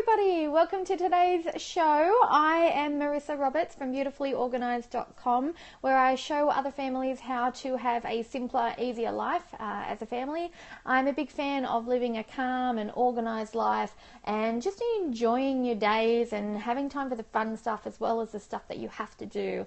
everybody, welcome to today's show. I am Marissa Roberts from beautifulyorganised.com, where I show other families how to have a simpler, easier life as a family. I'm a big fan of living a calm and organised life and just enjoying your days and having time for the fun stuff as well as the stuff that you have to do.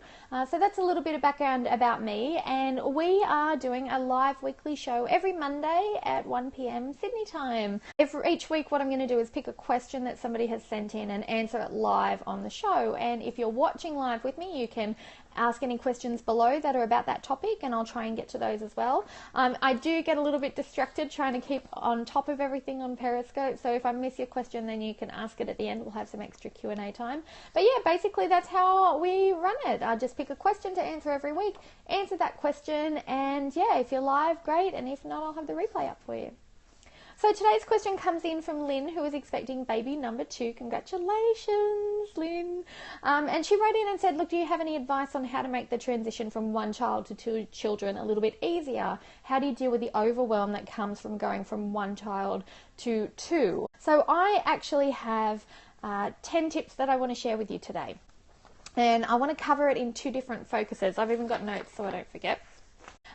So that's a little bit of background about me, and we are doing a live weekly show every Monday at 1 p.m. Sydney time. Each week what I'm going to do is pick a question that somebody has sent in and answer it live on the show. And if you're watching live with me, you can ask any questions below that are about that topic, and I'll try and get to those as well. I do get a little bit distracted trying to keep on top of everything on Periscope, so if I miss your question, then you can ask it at the end. We'll have some extra Q&A time. But yeah, basically that's how we run it. I just pick a question to answer every week, answer that question, and yeah, if you're live, great, and if not, I'll have the replay up for you. So today's question comes in from Lynn, who is expecting baby number 2. Congratulations, Lynn. And she wrote in and said, look, do you have any advice on how to make the transition from one child to 2 children a little bit easier? How do you deal with the overwhelm that comes from going from 1 child to 2? So I actually have 10 tips that I want to share with you today. And I want to cover it in 2 different focuses. I've even got notes so I don't forget.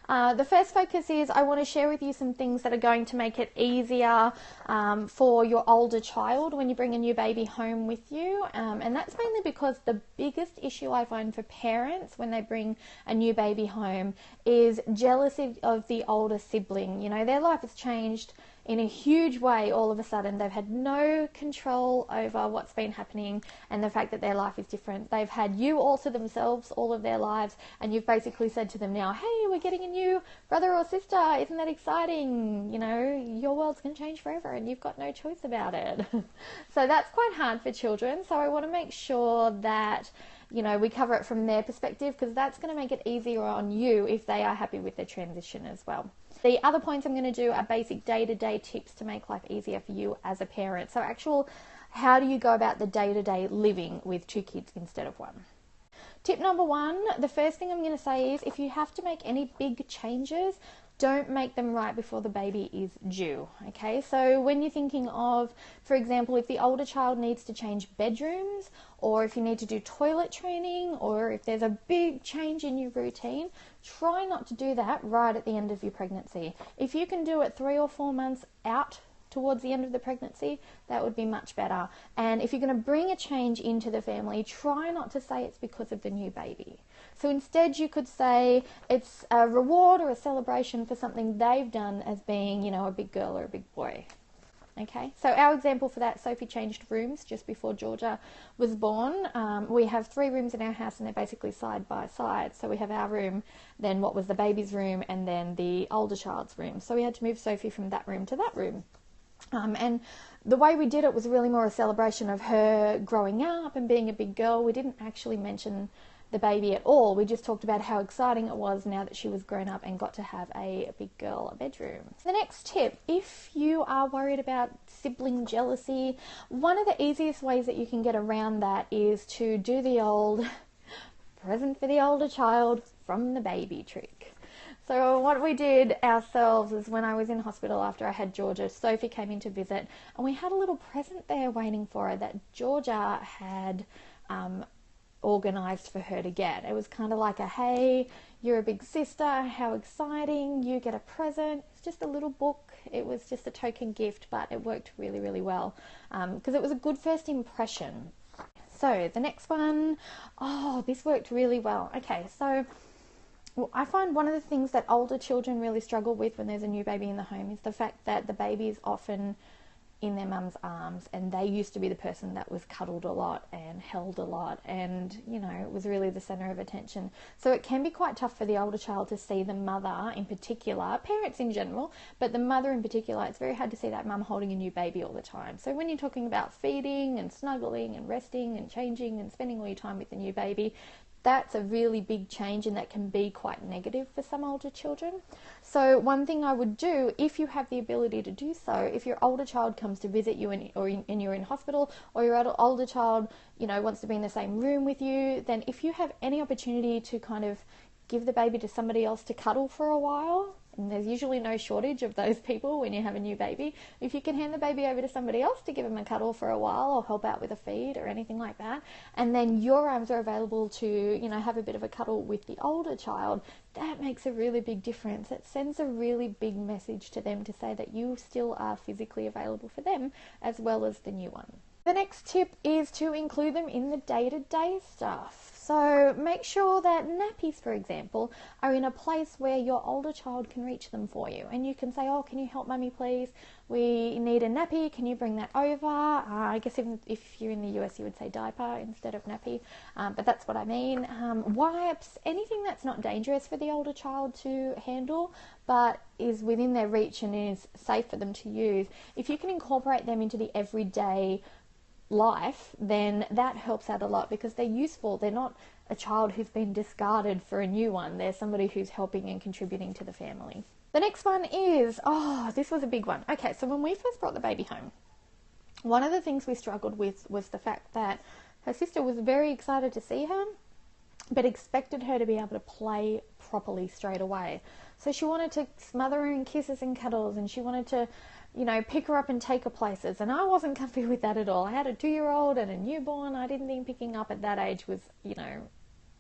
The first focus is I want to share with you some things that are going to make it easier for your older child when you bring a new baby home with you. And that's mainly because the biggest issue I find for parents when they bring a new baby home is jealousy of the older sibling. You know, their life has changed in a huge way all of a sudden. They've had no control over what's been happening and the fact that their life is different. They've had you alter themselves all of their lives, and you've basically said to them now, hey, we're getting a new brother or sister, isn't that exciting? You know, your world's going to change forever and you've got no choice about it. So that's quite hard for children. So I want to make sure that, you know, we cover it from their perspective, because that's going to make it easier on you if they are happy with their transition as well. The other points I'm going to do are basic day-to-day tips to make life easier for you as a parent. So how do you go about the day-to-day living with 2 kids instead of 1? Tip number 1, the first thing I'm going to say is if you have to make any big changes, don't make them right before the baby is due, okay? So when you're thinking of, for example, if the older child needs to change bedrooms, or if you need to do toilet training, or if there's a big change in your routine, try not to do that right at the end of your pregnancy. If you can do it 3 or 4 months out towards the end of the pregnancy, that would be much better. And if you're going to bring a change into the family, try not to say it's because of the new baby. So instead you could say it's a reward or a celebration for something they've done as being, you know, a big girl or a big boy. Okay, so our example for that, Sophie changed rooms just before Georgia was born. We have 3 rooms in our house and they're basically side by side. So we have our room, then what was the baby's room, and then the older child's room. So we had to move Sophie from that room to that room. And the way we did it was really more a celebration of her growing up and being a big girl. We didn't actually mention the baby at all. We just talked about how exciting it was now that she was grown up and got to have a big girl bedroom. The next tip, if you are worried about sibling jealousy, one of the easiest ways that you can get around that is to do the old present for the older child from the baby trick. So what we did ourselves is when I was in hospital after I had Georgia, Sophie came in to visit, and we had a little present there waiting for her that Georgia had organised for her to get. It was kind of like a, hey, you're a big sister, how exciting, you get a present. It's just a little book. It was just a token gift, but it worked really, really well because it was a good first impression. So the next one, oh, this worked really well. Okay, so I find one of the things that older children really struggle with when there's a new baby in the home is the fact that the baby is often in their mum's arms, and they used to be the person that was cuddled a lot and held a lot, and you know, it was really the center of attention. So it can be quite tough for the older child to see the mother in particular, parents in general, but the mother in particular. It's very hard to see that mum holding a new baby all the time. So when you're talking about feeding and snuggling and resting and changing and spending all your time with the new baby, that's a really big change, and that can be quite negative for some older children. So one thing I would do, if you have the ability to do so, if your older child comes to visit you and you're in hospital, or your older child, you know, wants to be in the same room with you, then if you have any opportunity to kind of give the baby to somebody else to cuddle for a while, and there's usually no shortage of those people when you have a new baby. If you can hand the baby over to somebody else to give them a cuddle for a while or help out with a feed or anything like that, and then your arms are available to, you know, have a bit of a cuddle with the older child, that makes a really big difference. It sends a really big message to them to say that you still are physically available for them as well as the new one. The next tip is to include them in the day-to-day stuff. So make sure that nappies, for example, are in a place where your older child can reach them for you. And you can say, oh, can you help mummy please? We need a nappy. Can you bring that over? I guess if you're in the US, you would say diaper instead of nappy. But that's what I mean. Wipes, anything that's not dangerous for the older child to handle, but is within their reach and is safe for them to use. If you can incorporate them into the everyday life, then that helps out a lot because they're useful. They're not a child who's been discarded for a new one. They're somebody who's helping and contributing to the family. The next one is, this was a big one. Okay, so when we first brought the baby home, one of the things we struggled with was the fact that her sister was very excited to see her, but expected her to be able to play properly straight away. So she wanted to smother her in kisses and cuddles, and she wanted to, you know, pick her up and take her places. And I wasn't comfy with that at all. I had a 2-year-old and a newborn. I didn't think picking up at that age was, you know,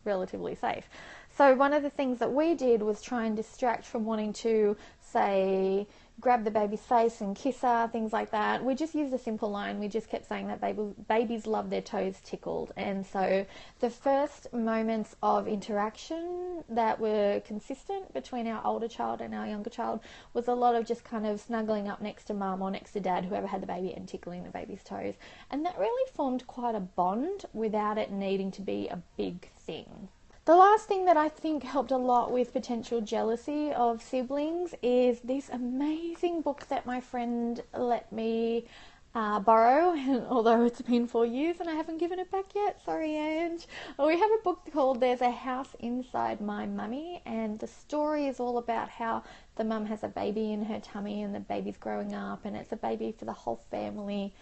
relatively safe. So one of the things that we did was try and distract from wanting to, say, grab the baby's face and kiss her, things like that. We just used a simple line. We just kept saying that babies love their toes tickled. And so the first moments of interaction that were consistent between our older child and our younger child was a lot of just kind of snuggling up next to mum or next to dad, whoever had the baby, and tickling the baby's toes. And that really formed quite a bond without it needing to be a big thing. The last thing that I think helped a lot with potential jealousy of siblings is this amazing book that my friend let me borrow, although it's been 4 years and I haven't given it back yet. Sorry, Ange. We have a book called There's a House Inside My Mummy, and the story is all about how the mum has a baby in her tummy and the baby's growing up, and it's a baby for the whole family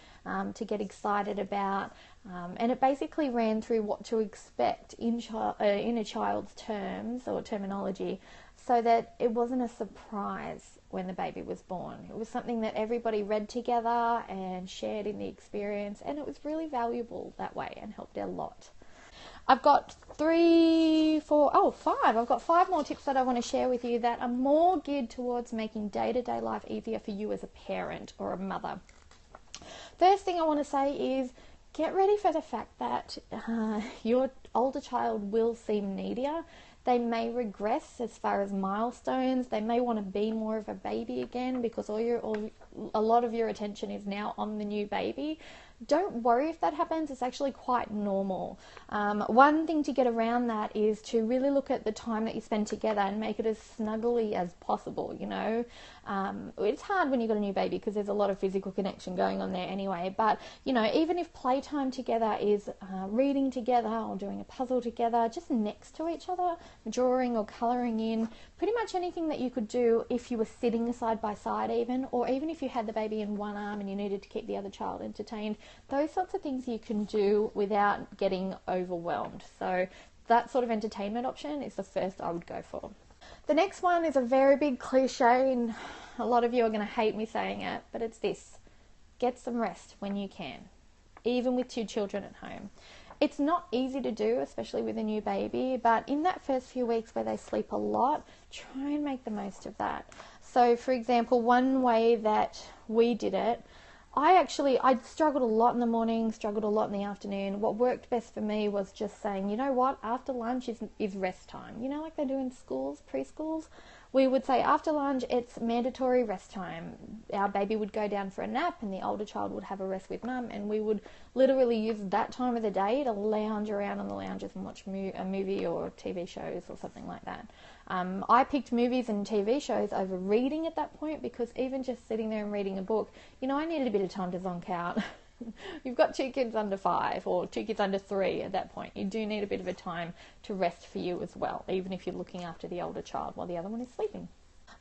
to get excited about. And it basically ran through what to expect in a child's terms or terminology, so that it wasn't a surprise when the baby was born. It was something that everybody read together and shared in the experience, and it was really valuable that way and helped a lot. I've got 5. I've got 5 more tips that I want to share with you that are more geared towards making day-to-day life easier for you as a parent or a mother. First thing I want to say is get ready for the fact that your older child will seem needier. They may regress as far as milestones. They may want to be more of a baby again because a lot of your attention is now on the new baby. Don't worry if that happens. It's actually quite normal. One thing to get around that is to really look at the time that you spend together and make it as snuggly as possible, you know. It's hard when you've got a new baby because there's a lot of physical connection going on there anyway. But, you know, even if playtime together is reading together or doing a puzzle together, just next to each other, drawing or colouring in, pretty much anything that you could do if you were sitting side by side even, or even if you had the baby in one arm and you needed to keep the other child entertained. Those sorts of things you can do without getting overwhelmed. So that sort of entertainment option is the first I would go for. The next one is a very big cliche, and a lot of you are going to hate me saying it, but it's this: get some rest when you can, even with 2 children at home. It's not easy to do, especially with a new baby, but in that first few weeks where they sleep a lot, try and make the most of that. So, for example, one way that we did it, I struggled a lot in the morning, struggled a lot in the afternoon. What worked best for me was just saying, you know what, after lunch is rest time. You know, like they do in schools, preschools. We would say after lunch, it's mandatory rest time. Our baby would go down for a nap and the older child would have a rest with mum, and we would literally use that time of the day to lounge around on the lounges and watch a movie or TV shows or something like that. I picked movies and TV shows over reading at that point because even just sitting there and reading a book, you know, I needed a bit of time to zonk out. You've got 2 kids under 5 or 2 kids under 3 at that point. You do need a bit of a time to rest for you as well, even if you're looking after the older child while the other one is sleeping.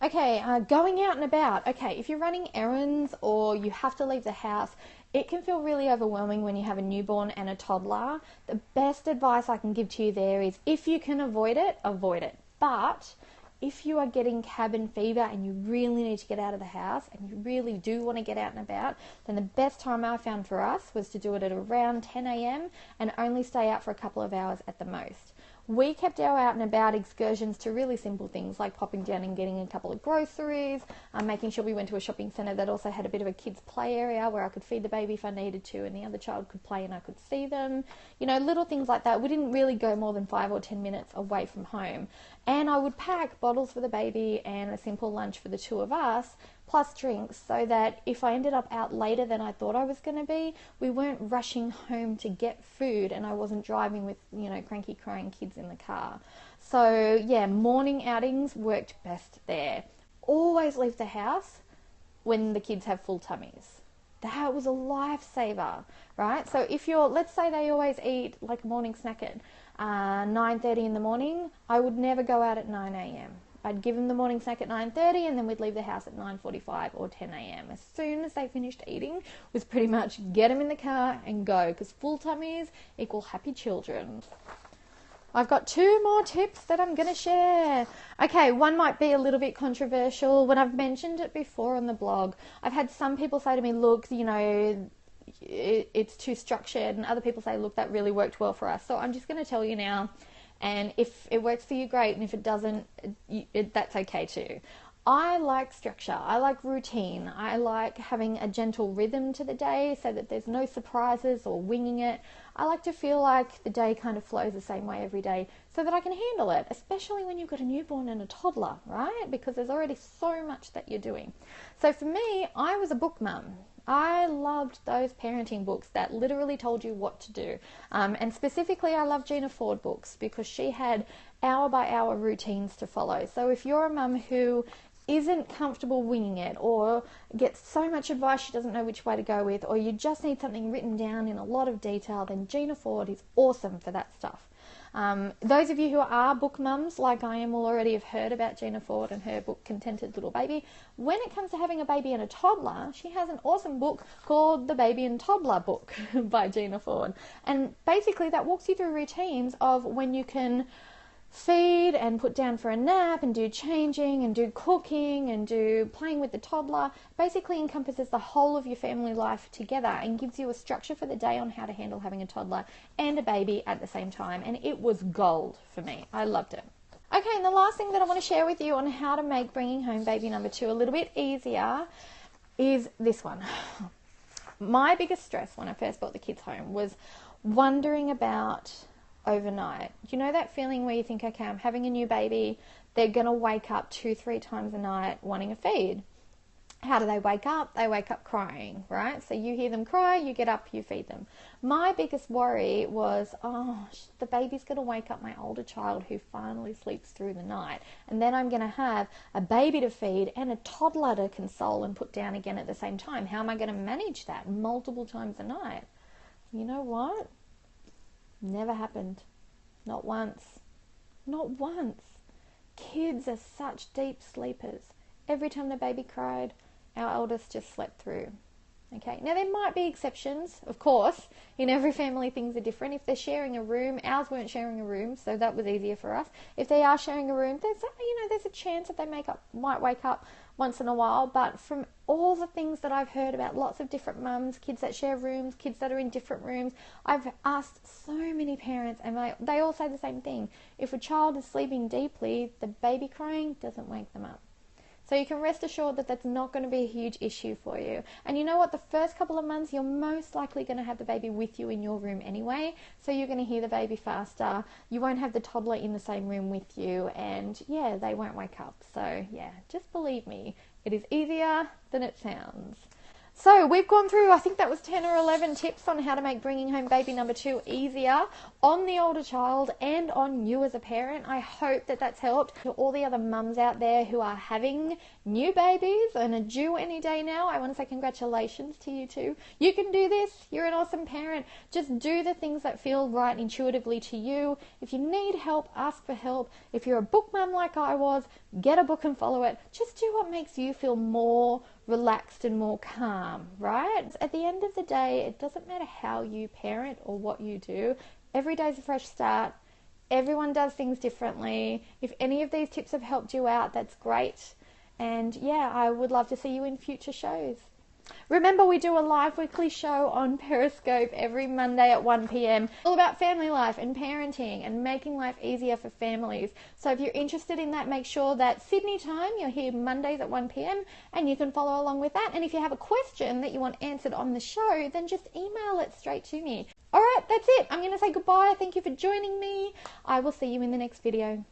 Okay, going out and about. Okay, if you're running errands or you have to leave the house, it can feel really overwhelming when you have a newborn and a toddler. The best advice I can give to you there is if you can avoid it, avoid it. But if you are getting cabin fever and you really need to get out of the house and you really do want to get out and about, then the best time I found for us was to do it at around 10 a.m. and only stay out for a couple of hours at the most. We kept our out and about excursions to really simple things like popping down and getting a couple of groceries, making sure we went to a shopping centre that also had a bit of a kids play area where I could feed the baby if I needed to and the other child could play and I could see them. You know, little things like that. We didn't really go more than 5 or 10 minutes away from home. And I would pack bottles for the baby and a simple lunch for the two of us, plus drinks, so that if I ended up out later than I thought I was going to be, we weren't rushing home to get food and I wasn't driving with, you know, cranky crying kids in the car. So yeah, morning outings worked best there. Always leave the house when the kids have full tummies. That was a lifesaver, right? So if you're, let's say they always eat like a morning snack at 9:30 in the morning, I would never go out at 9 a.m. I'd give them the morning snack at 9:30 and then we'd leave the house at 9:45 or 10 a.m. As soon as they finished eating, was pretty much get them in the car and go, because full tummies equal happy children. I've got 2 more tips that I'm going to share. Okay, one might be a little bit controversial. When I've mentioned it before on the blog, I've had some people say to me, look, you know, it's too structured, and other people say, look, that really worked well for us. So I'm just going to tell you now, and if it works for you, great, and if it doesn't, that's okay too. I like structure. I like routine. I like having a gentle rhythm to the day so that there's no surprises or winging it. I like to feel like the day kind of flows the same way every day so that I can handle it, especially when you've got a newborn and a toddler, right? Because there's already so much that you're doing. So for me, I was a book mum. I loved those parenting books that literally told you what to do. And specifically, I love Gina Ford books because she had hour by hour routines to follow. So if you're a mum who isn't comfortable winging it or gets so much advice she doesn't know which way to go with, or you just need something written down in a lot of detail, then Gina Ford is awesome for that stuff. Those of you who are book mums like I am will already have heard about Gina Ford and her book Contented Little Baby. When it comes to having a baby and a toddler, she has an awesome book called The Baby and Toddler Book by Gina Ford, and basically that walks you through routines of when you can feed and put down for a nap and do changing and do cooking and do playing with the toddler. Basically encompasses the whole of your family life together and gives you a structure for the day on how to handle having a toddler and a baby at the same time, and it was gold for me. I loved it. Okay, and the last thing that I want to share with you on how to make bringing home baby number 2 a little bit easier is this one. My biggest stress when I first brought the kids home was wondering about overnight. You know that feeling where you think, okay, I'm having a new baby, they're going to wake up 2-3 times a night wanting a feed. How do they wake up? They wake up crying, right? So you hear them cry, you get up, you feed them. My biggest worry was, the baby's going to wake up my older child who finally sleeps through the night, and then I'm going to have a baby to feed and a toddler to console and put down again at the same time. How am I going to manage that multiple times a night? You know what? Never happened. Not once. Not once. Kids are such deep sleepers. Every time the baby cried, our eldest just slept through. Okay, now there might be exceptions, of course. In every family, things are different. If they're sharing a room, ours weren't sharing a room, so that was easier for us. If they are sharing a room, there's a chance that they might wake up once in a while. But from all the things that I've heard about lots of different mums, kids that share rooms, kids that are in different rooms, I've asked so many parents, and they all say the same thing. If a child is sleeping deeply, the baby crying doesn't wake them up. So you can rest assured that that's not going to be a huge issue for you. And you know what? The first couple of months, you're most likely going to have the baby with you in your room anyway. So you're going to hear the baby faster. You won't have the toddler in the same room with you. And yeah, they won't wake up. So yeah, just believe me, it is easier than it sounds. So we've gone through, I think that was 10 or 11 tips on how to make bringing home baby number 2 easier on the older child and on you as a parent. I hope that that's helped. To all the other mums out there who are having new babies and are due any day now, I want to say congratulations to you too. You can do this. You're an awesome parent. Just do the things that feel right intuitively to you. If you need help, ask for help. If you're a book mum like I was, get a book and follow it. Just do what makes you feel more relaxed and more calm, right? At the end of the day, it doesn't matter how you parent or what you do. Every day's a fresh start. Everyone does things differently. If any of these tips have helped you out, that's great. And yeah, I would love to see you in future shows. Remember, we do a live weekly show on Periscope every Monday at 1 p.m. all about family life and parenting and making life easier for families. So if you're interested in that, make sure that Sydney time, you're here Mondays at 1 p.m. and you can follow along with that. And if you have a question that you want answered on the show, then just email it straight to me. All right, that's it. I'm going to say goodbye. Thank you for joining me. I will see you in the next video.